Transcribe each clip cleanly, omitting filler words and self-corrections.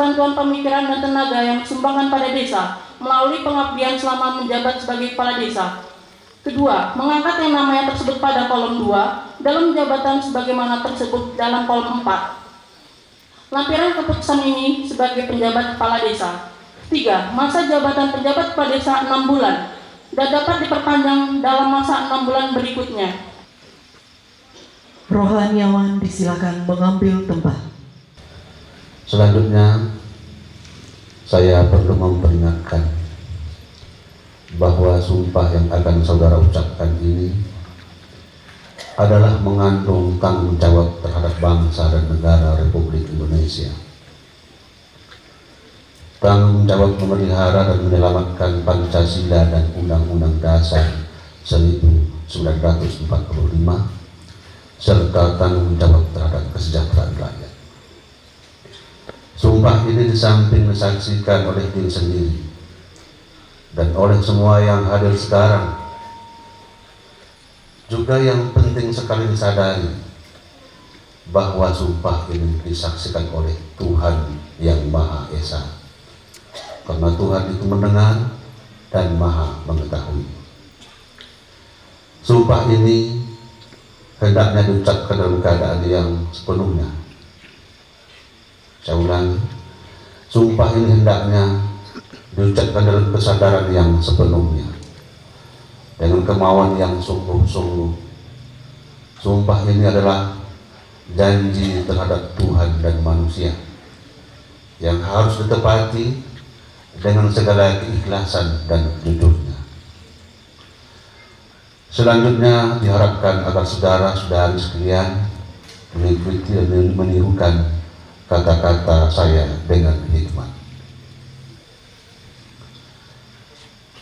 bantuan pemikiran dan tenaga yang disumbangkan pada desa melalui pengabdian selama menjabat sebagai kepala desa. Kedua, mengangkat yang namanya tersebut pada kolom 2 dalam jabatan sebagaimana tersebut dalam kolom 4. Lampiran keputusan ini sebagai penjabat kepala desa. 3. Masa jabatan penjabat kepala desa 6 bulan dan dapat diperpanjang dalam masa 6 bulan berikutnya. Rohaniawan disilakan mengambil tempat. Selanjutnya, saya perlu memperingatkan bahwa sumpah yang akan saudara ucapkan ini adalah mengandung tanggung jawab terhadap bangsa dan negara Republik Indonesia. Tanggung jawab memelihara dan menyelamatkan Pancasila dan Undang-Undang Dasar 1945 serta tanggung jawab terhadap kesejahteraan rakyat. Sumpah ini di samping disaksikan oleh diri sendiri dan oleh semua yang hadir sekarang, juga yang penting sekali disadari bahwa sumpah ini disaksikan oleh Tuhan yang Maha Esa, karena Tuhan itu mendengar dan Maha mengetahui. Sumpah ini hendaknya diucapkan dalam keadaan yang sepenuhnya. Saya ulangi, sumpah ini hendaknya diucapkan dalam kesadaran yang sepenuhnya, dengan kemauan yang sungguh-sungguh. Sumpah ini adalah janji terhadap Tuhan dan manusia yang harus ditepati dengan segala keikhlasan dan jujurnya. Selanjutnya diharapkan agar saudara-saudari sekalian mengikuti dan menirukan kata-kata saya dengan hikmat.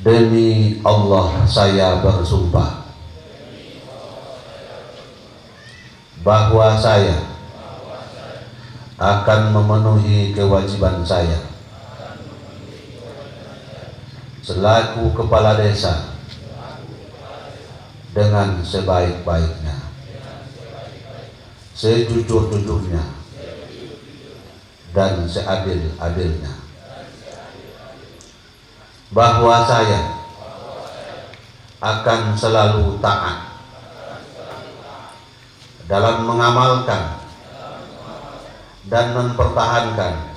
Demi Allah saya bersumpah bahwa saya akan memenuhi kewajiban saya selaku kepala desa dengan sebaik-baiknya, sejujur-jujurnya, dan seadil-adilnya, bahwa saya akan selalu taat dalam mengamalkan dan mempertahankan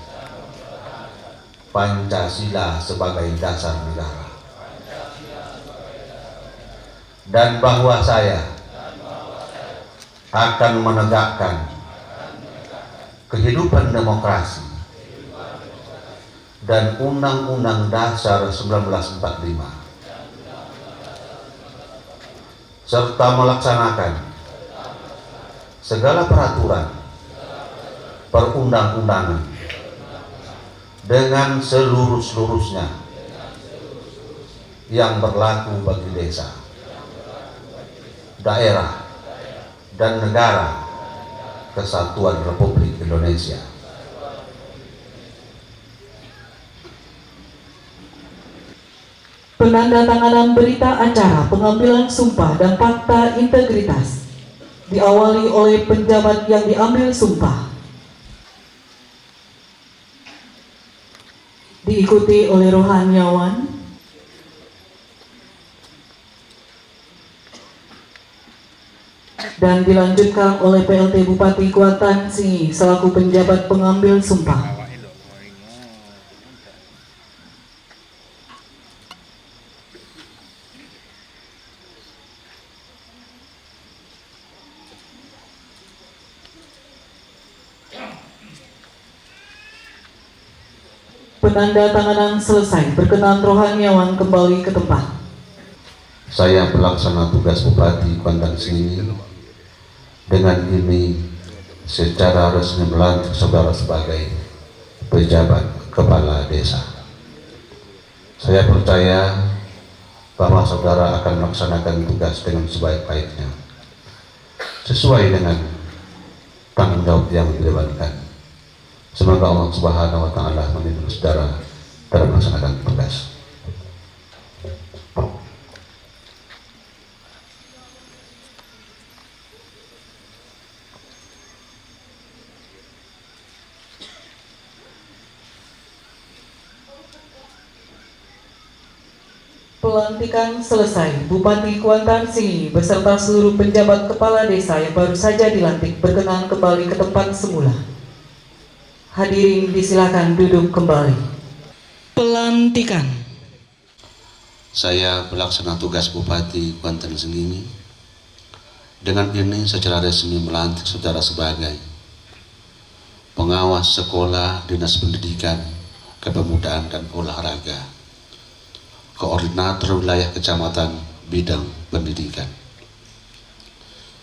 Pancasila sebagai dasar negara, dan bahwa saya akan menegakkan kehidupan demokrasi dan Undang-Undang Dasar 1945 serta melaksanakan segala peraturan perundang-undangan dengan seluruh-seluruhnya yang berlaku bagi desa, daerah, dan negara Kesatuan Republik Indonesia. Penandatanganan berita acara pengambilan sumpah dan fakta integritas diawali oleh penjabat yang diambil sumpah, diikuti oleh rohaniawan, dan dilanjutkan oleh PLT Bupati Kuantan Singi selaku penjabat pengambil sumpah. Penandatanganan selesai, berkenan rohaniawan kembali ke tempat. Saya pelaksana tugas Bupati Kuantan Singi dengan ini secara resmi melantik saudara sebagai pejabat kepala desa. Saya percaya bahwa saudara akan melaksanakan tugas dengan sebaik-baiknya sesuai dengan tanggung jawab yang dibebankan. Semoga Allah Subhanahu wa Ta'ala melindungi saudara dalam melaksanakan tugas. Pelantikan selesai. Bupati Kuantan Singingi beserta seluruh penjabat kepala desa yang baru saja dilantik berkenan kembali ke tempat semula. Hadirin disilakan duduk kembali. Pelantikan. Saya pelaksana tugas Bupati Kuantan Singingi. Dengan ini secara resmi melantik saudara sebagai pengawas sekolah Dinas Pendidikan, Kepemudaan dan Olahraga, Koordinator Wilayah Kecamatan Bidang Pendidikan.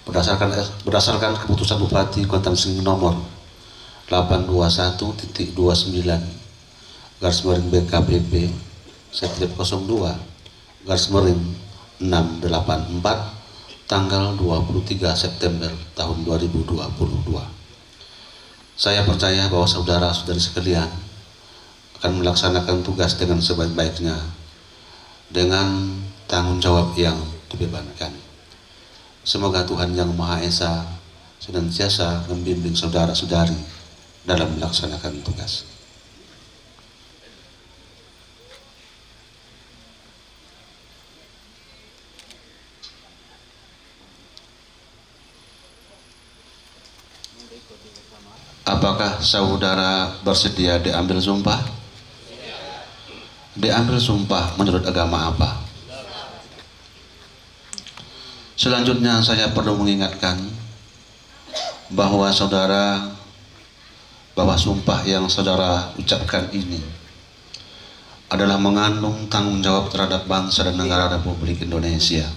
Berdasarkan keputusan Bupati Kuantan Singingi nomor 821.29/BKPP /02/684 tanggal 23 September tahun 2022. Saya percaya bahwa saudara-saudari sekalian akan melaksanakan tugas dengan sebaik-baiknya dengan tanggung jawab yang dibebankan. Semoga Tuhan Yang Maha Esa senantiasa membimbing saudara-saudari dalam melaksanakan tugas. Apakah saudara bersedia diambil sumpah? Diambil sumpah menurut agama apa? Selanjutnya saya perlu mengingatkan bahwa sumpah yang saudara ucapkan ini adalah mengandung tanggung jawab terhadap bangsa dan negara Republik Indonesia.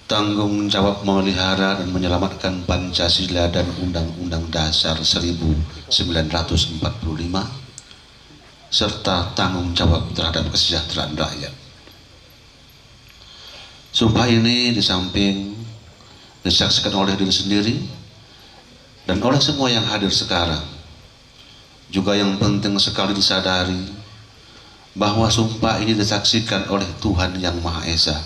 Tanggung jawab memelihara dan menyelamatkan Pancasila dan Undang-Undang Dasar 1945 serta tanggung jawab terhadap kesejahteraan rakyat. Sumpah ini di samping disaksikan oleh diri sendiri dan oleh semua yang hadir sekarang, juga yang penting sekali disadari bahwa sumpah ini disaksikan oleh Tuhan Yang Maha Esa,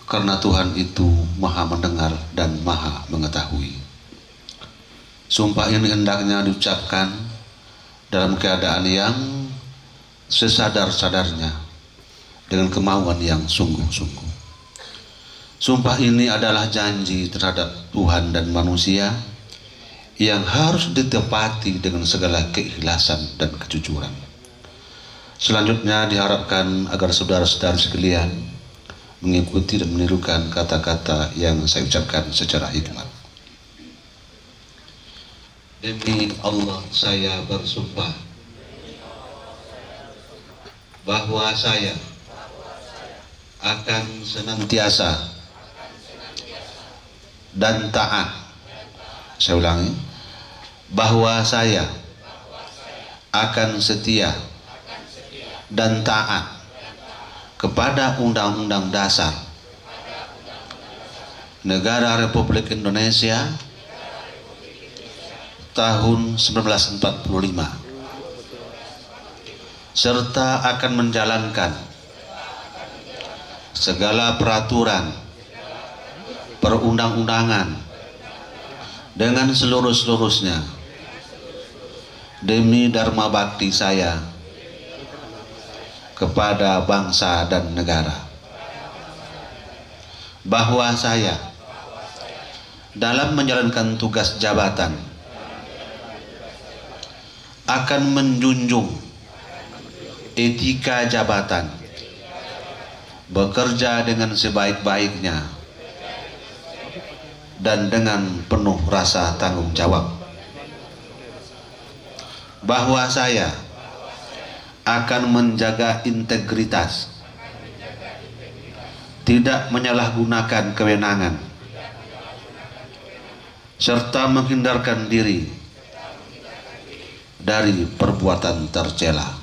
karena Tuhan itu Maha mendengar dan Maha mengetahui. Sumpah ini hendaknya diucapkan dalam keadaan yang sesadar-sadarnya dengan kemauan yang sungguh-sungguh. Sumpah ini adalah janji terhadap Tuhan dan manusia yang harus ditepati dengan segala keikhlasan dan kejujuran. Selanjutnya diharapkan agar saudara-saudara sekalian mengikuti dan menirukan kata-kata yang saya ucapkan secara hikmat. Demi Allah saya bersumpah bahwa saya akan senantiasa dan taat. Saya ulangi, bahwa saya akan setia dan taat kepada Undang-Undang Dasar Negara Republik Indonesia tahun 1945 serta akan menjalankan segala peraturan perundang-undangan dengan seluruh-seluruhnya demi dharma bakti saya kepada bangsa dan negara, bahwa saya dalam menjalankan tugas jabatan akan menjunjung etika jabatan, bekerja dengan sebaik-baiknya dan dengan penuh rasa tanggung jawab, bahwa saya akan menjaga integritas, tidak menyalahgunakan kewenangan, serta menghindarkan diri dari perbuatan tercela.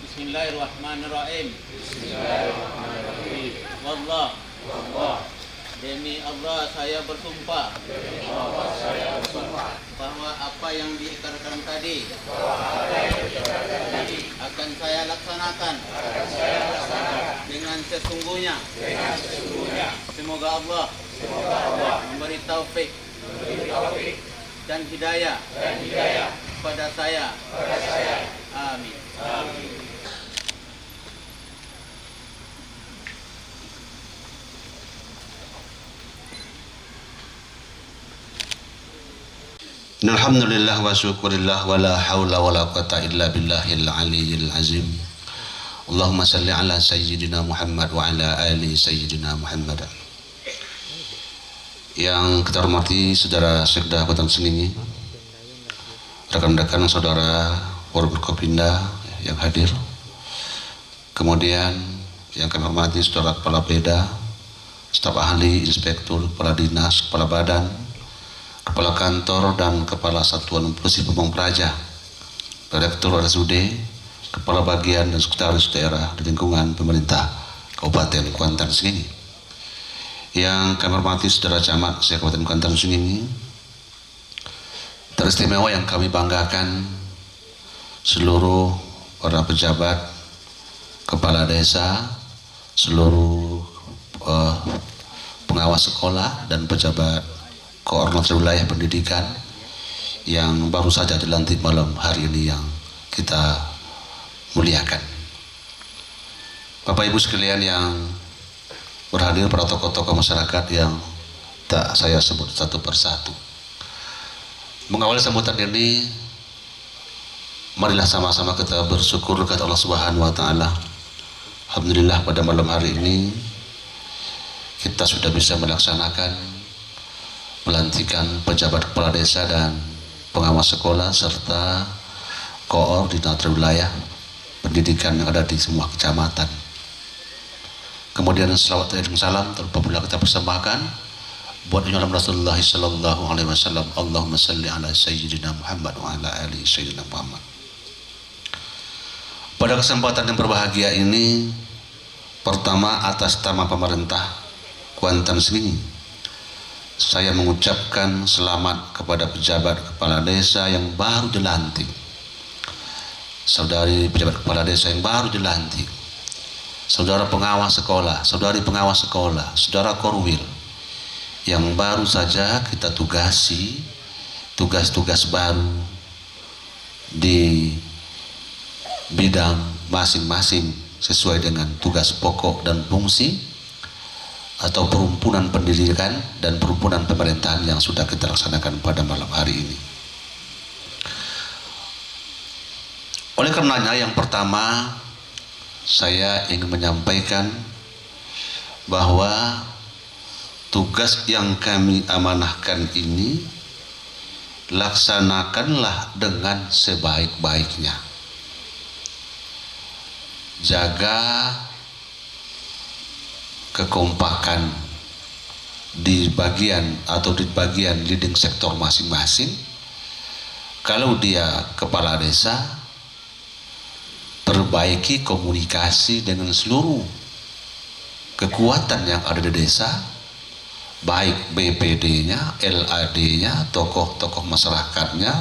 Bismillahirrahmanirrahim. Wallah. Demi Allah saya bersumpah bahwa apa yang diikrarkan tadi akan saya laksanakan dengan sesungguhnya. Semoga Allah memberi taufik dan hidayah kepada saya. Amin. Alhamdulillah wa syukurillah wa la hawla wa la quwata illa billahil aliyyil azim. Allahumma salli ala sayyidina Muhammad wa ala ali sayyidina Muhammad. Yang kita hormati saudara Sekda Batang Seningi, rekan-rekan saudara Forkopimda yang hadir, kemudian yang kami hormati saudara Kepala Beda, staf ahli, inspektur, kepala dinas, kepala badan, kepala kantor dan kepala satuan polisi Pamong Praja, direktur RSUD, kepala bagian dan sekretaris daerah di lingkungan pemerintah Kabupaten Kuantan Sengingi. Yang kami hormati saudara camat Kabupaten Kuantan Sengingi, teristimewa yang kami banggakan seluruh para pejabat, kepala desa, seluruh pengawas sekolah dan pejabat koordinator wilayah pendidikan yang baru saja dilantik malam hari ini yang kita muliakan. Bapak Ibu sekalian yang berhadir, para tokoh-tokoh masyarakat yang tak saya sebut satu persatu. Mengawali sambutan ini, marilah sama-sama kita bersyukur kepada Allah Subhanahu wa taala. Alhamdulillah pada malam hari ini kita sudah bisa melaksanakan melantikan pejabat kepala desa dan pengawas sekolah serta koordinator wilayah pendidikan yang ada di semua kecamatan. Kemudian selawat dan salam terpapula kita persembahkan buat Nabi Rasulullah sallallahu alaihi wasallam. Allahumma salli ala sayyidina Muhammad wa ala ali sayyidina Muhammad. Pada kesempatan yang berbahagia ini, pertama atas nama pemerintah Kuantan Sengingi, saya mengucapkan selamat kepada pejabat kepala desa yang baru dilantik, saudari pejabat kepala desa yang baru dilantik, saudara pengawas sekolah, saudari pengawas sekolah, saudara korwil yang baru saja kita tugasi tugas-tugas baru di bidang masing-masing sesuai dengan tugas pokok dan fungsi atau perhimpunan pendidikan dan perhimpunan pemerintahan yang sudah kita laksanakan pada malam hari ini. Oleh karenanya, yang pertama saya ingin menyampaikan bahwa tugas yang kami amanahkan ini laksanakanlah dengan sebaik-baiknya. Jaga kekompakan di bagian leading sektor masing-masing. Kalau dia kepala desa, perbaiki komunikasi dengan seluruh kekuatan yang ada di desa, baik BPD-nya, LAD-nya, tokoh-tokoh masyarakatnya,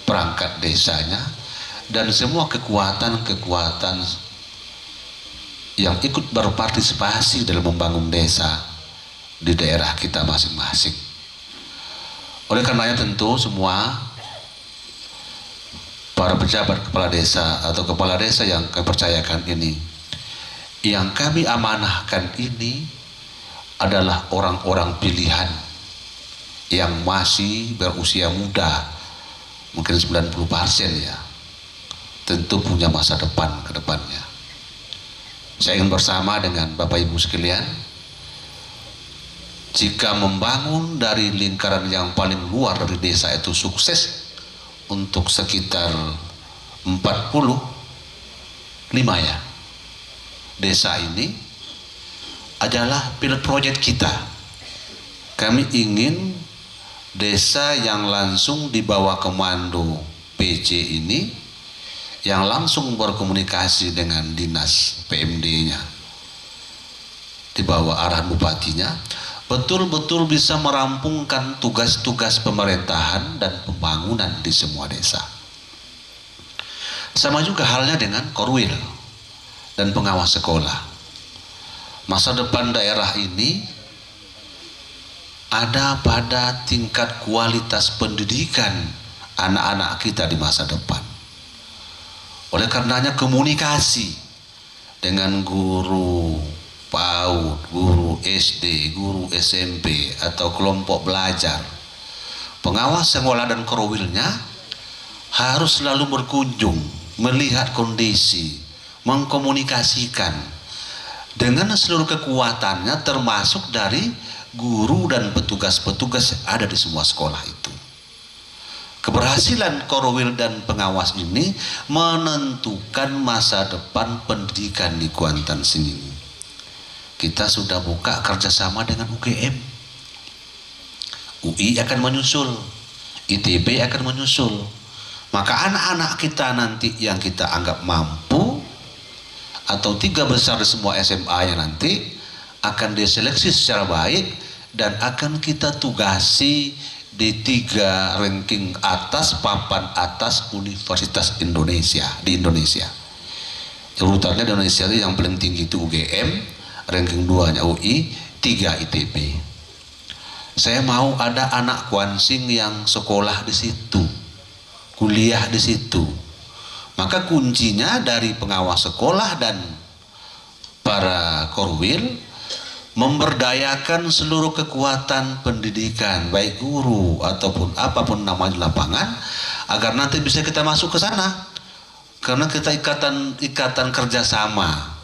perangkat desanya, dan semua kekuatan-kekuatan yang ikut berpartisipasi dalam membangun desa di daerah kita masing-masing. Oleh karenanya tentu semua para pejabat kepala desa atau kepala desa yang kami percayakan ini, yang kami amanahkan ini adalah orang-orang pilihan yang masih berusia muda, mungkin 90% ya, tentu punya masa depan ke depannya. Saya ingin bersama dengan Bapak Ibu sekalian, jika membangun dari lingkaran yang paling luar dari desa itu sukses untuk sekitar 45 ya, desa ini adalah pilot project kita. Kami ingin desa yang langsung di bawah komando PJ ini, yang langsung berkomunikasi dengan dinas PMD-nya di bawah arahan bupatinya, betul-betul bisa merampungkan tugas-tugas pemerintahan dan pembangunan di semua desa. Sama juga halnya dengan korwil dan pengawas sekolah. Masa depan daerah ini ada pada tingkat kualitas pendidikan anak-anak kita di masa depan. Oleh karenanya komunikasi dengan guru PAUD, guru SD, guru SMP atau kelompok belajar pengawas sekolah dan korwilnya harus selalu berkunjung, melihat kondisi, mengkomunikasikan dengan seluruh kekuatannya, termasuk dari guru dan petugas-petugas yang ada di semua sekolah itu. Keberhasilan korwil dan pengawas ini menentukan masa depan pendidikan di Kuantan Sengingi. Kita sudah buka kerjasama dengan UGM. UI akan menyusul, ITB akan menyusul. Maka anak-anak kita nanti yang kita anggap mampu, atau 3 besar di semua SMA yang nanti akan diseleksi secara baik dan akan kita tugasi di 3 ranking atas, papan atas universitas Indonesia di Indonesia. Urutannya di Indonesia itu yang paling tinggi itu UGM, ranking 2-nya UI, 3 ITB. Saya mau ada anak Kuansing yang sekolah di situ, kuliah di situ. Maka kuncinya dari pengawas sekolah dan para korwil memberdayakan seluruh kekuatan pendidikan, baik guru ataupun apapun namanya di lapangan, agar nanti bisa kita masuk ke sana. Karena kita ikatan kerjasama.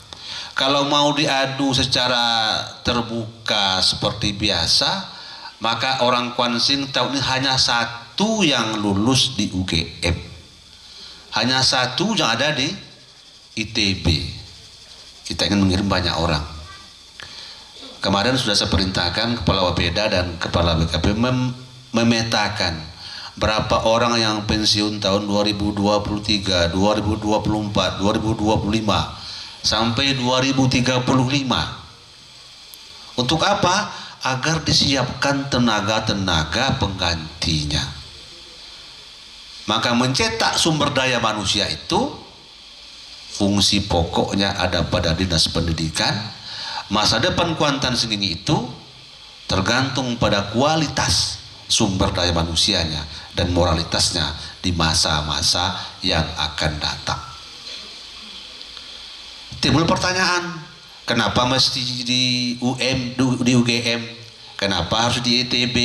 Kalau mau diadu secara terbuka seperti biasa, maka orang Kuansing tahun ini hanya 1 yang lulus di UGM, hanya 1 yang ada di ITB. Kita ingin mengirim banyak orang. Kemarin sudah saya perintahkan Kepala Bapeda dan Kepala BKP memetakan berapa orang yang pensiun tahun 2023, 2024, 2025 sampai 2035. Untuk apa? Agar disiapkan tenaga-tenaga penggantinya. Maka mencetak sumber daya manusia itu fungsi pokoknya ada pada Dinas Pendidikan. Masa depan Kuantan Sengingi itu tergantung pada kualitas sumber daya manusianya dan moralitasnya di masa-masa yang akan datang. Timbul pertanyaan, kenapa mesti di UGM? Kenapa harus di ITB?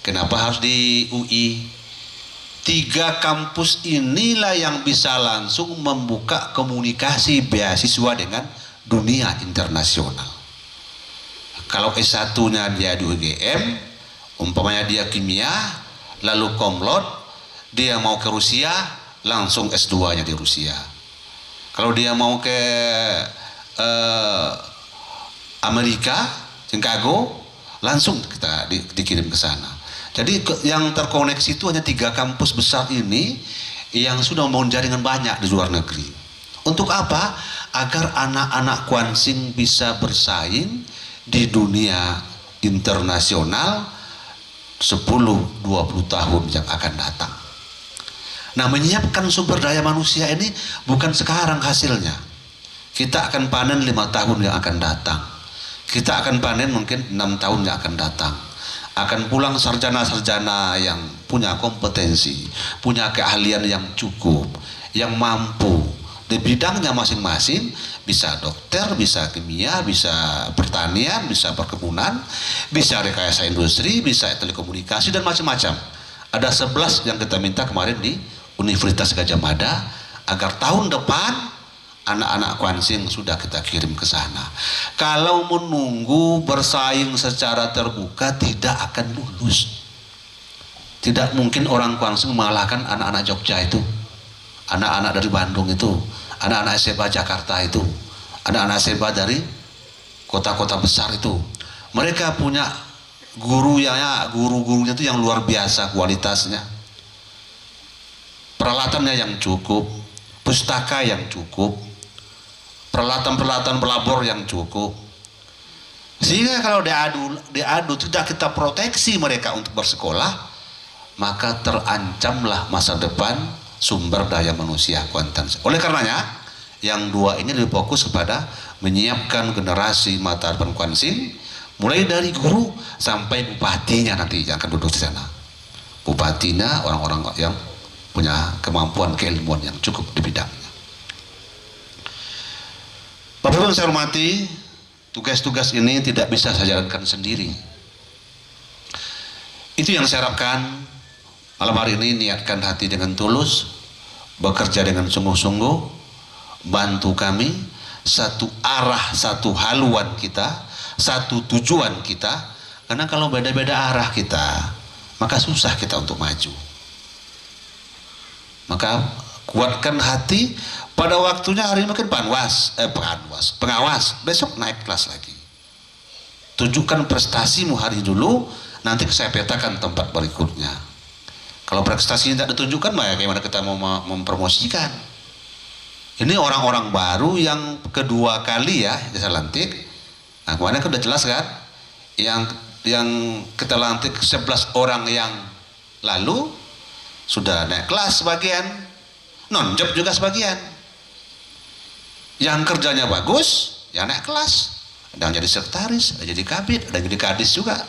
Kenapa harus di UI? 3 kampus inilah yang bisa langsung membuka komunikasi beasiswa dengan dunia internasional. Kalau S1-nya dia di UGM, umpamanya dia kimia, lalu komlot, dia mau ke Rusia, langsung S2-nya di Rusia. Kalau dia mau ke Amerika, Chicago, langsung kita dikirim ke sana. Jadi yang terkoneksi itu hanya 3 kampus besar ini yang sudah membangun jaringan banyak di luar negeri. Untuk apa? Agar anak-anak Kuansing bisa bersaing di dunia internasional 10-20 tahun yang akan datang. Nah, menyiapkan sumber daya manusia ini bukan sekarang hasilnya. Kita akan panen 5 tahun yang akan datang. Kita akan panen mungkin 6 tahun yang akan datang. Akan pulang sarjana-sarjana yang punya kompetensi, punya keahlian yang cukup, yang mampu di bidangnya masing-masing, bisa dokter, bisa kimia, bisa pertanian, bisa perkebunan, bisa rekayasa industri, bisa telekomunikasi dan macam-macam. Ada 11 yang kita minta kemarin di Universitas Gadjah Mada, agar tahun depan anak-anak Kuansing sudah kita kirim ke sana. Kalau menunggu bersaing secara terbuka tidak akan lulus. Tidak mungkin orang Kuansing mengalahkan anak-anak Jogja itu, anak-anak dari Bandung itu, anak-anak SMA Jakarta itu, anak-anak SMA dari kota-kota besar itu. Mereka punya guru-gurunya itu yang luar biasa kualitasnya, peralatannya yang cukup, pustaka yang cukup, peralatan-peralatan pelabor yang cukup. Sehingga kalau diadu tidak kita proteksi mereka untuk bersekolah, maka terancamlah masa depan sumber daya manusia Kuantan. Oleh karenanya, yang 2 ini lebih fokus kepada menyiapkan generasi mata depan Kuansing, mulai dari guru sampai bupatinya nanti yang akan duduk di sana. Bupatinya orang-orang yang punya kemampuan keilmuan yang cukup di bidangnya. Bapak Ibu yang saya hormati, tugas-tugas ini tidak bisa saya jalankan sendiri. Itu yang saya harapkan Malam hari ini niatkan hati dengan tulus, bekerja dengan sungguh-sungguh, bantu kami, satu arah, satu haluan kita, satu tujuan kita. Karena kalau beda-beda arah kita, maka susah kita untuk maju. Maka kuatkan hati, pada waktunya hari ini mungkin pengawas, besok naik kelas lagi. Tunjukkan prestasimu hari dulu, nanti saya petakan tempat berikutnya. Kalau prestasi tidak ditunjukkan, bagaimana kita mau mempromosikan? Ini orang-orang baru yang kedua kali ya kita lantik. Nah, kemarin kan udah jelas kan? Yang kita lantik 11 orang yang lalu sudah naik kelas sebagian, non-job juga sebagian. Yang kerjanya bagus, yang naik kelas. Ada yang jadi sekretaris, ada yang jadi kabid, ada yang jadi kadis juga.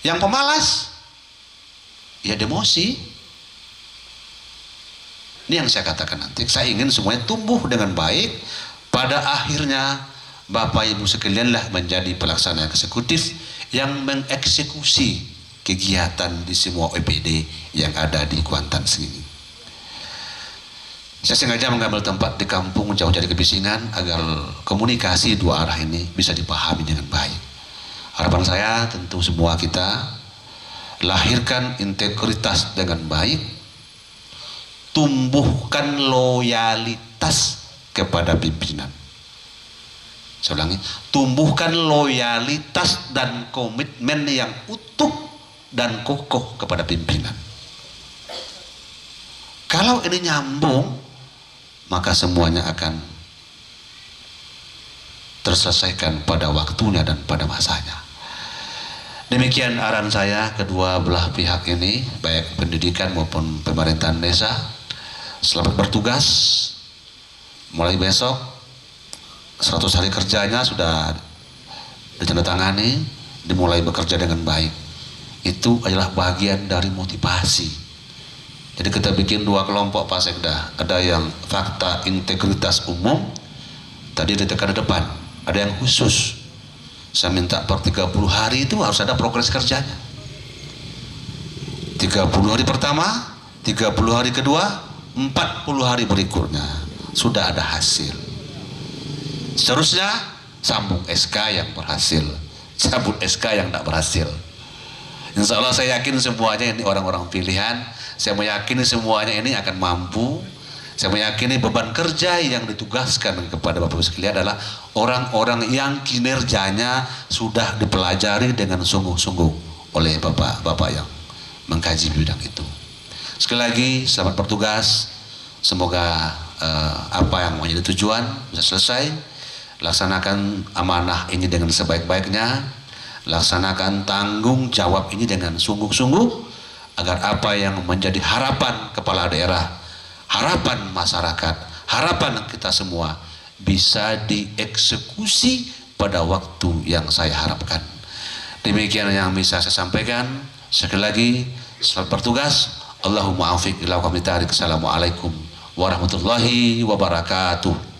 Yang pemalas, ya demosi. Ini yang saya katakan nanti. Saya ingin semuanya tumbuh dengan baik. Pada akhirnya Bapak Ibu sekalianlah menjadi pelaksana eksekutif yang mengeksekusi kegiatan di semua OPD yang ada di Kuantan sini. Saya sengaja mengambil tempat di kampung jauh dari kebisingan agar komunikasi dua arah ini bisa dipahami dengan baik. Harapan saya tentu semua kita lahirkan integritas dengan baik, tumbuhkan loyalitas kepada pimpinan. Saya ulangi, tumbuhkan loyalitas dan komitmen yang utuh dan kokoh kepada pimpinan. Kalau ini nyambung, maka semuanya akan terselesaikan pada waktunya dan pada masanya. Demikian arahan saya kedua belah pihak ini, baik pendidikan maupun pemerintahan desa. Selamat bertugas. Mulai besok 100 hari kerjanya sudah ditandatangani, dimulai bekerja dengan baik. Itu adalah bagian dari motivasi. Jadi kita bikin dua kelompok Pak Sekda. Ada yang fakta integritas umum, tadi ditekan di depan. Ada yang khusus. Saya minta per 30 hari itu harus ada progres kerjanya. 30 hari pertama, 30 hari kedua, 40 hari berikutnya sudah ada hasil. Seterusnya sambung SK yang berhasil, cabut SK yang tidak berhasil. Insya Allah saya yakin semuanya ini orang-orang pilihan. Saya meyakini semuanya ini akan mampu. Saya meyakini beban kerja yang ditugaskan kepada Bapak Ibu sekalian adalah orang-orang yang kinerjanya sudah dipelajari dengan sungguh-sungguh oleh Bapak-Bapak yang mengkaji bidang itu. Sekali lagi selamat bertugas. Semoga apa yang menjadi tujuan bisa selesai. Laksanakan amanah ini dengan sebaik-baiknya. Laksanakan tanggung jawab ini dengan sungguh-sungguh, agar apa yang menjadi harapan kepala daerah, harapan masyarakat, harapan kita semua bisa dieksekusi pada waktu yang saya harapkan. Demikian yang bisa saya sampaikan. Sekali lagi selamat bertugas. Allahumma afiq ila qawmi tarik. Assalamualaikum warahmatullahi wabarakatuh.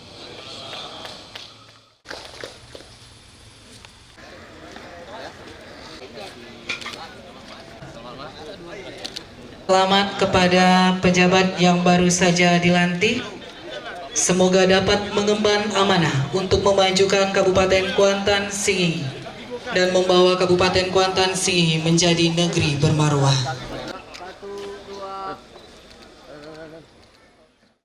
Selamat kepada pejabat yang baru saja dilantik. Semoga dapat mengemban amanah untuk memajukan Kabupaten Kuantan Singi dan membawa Kabupaten Kuantan Singi menjadi negeri bermarwah.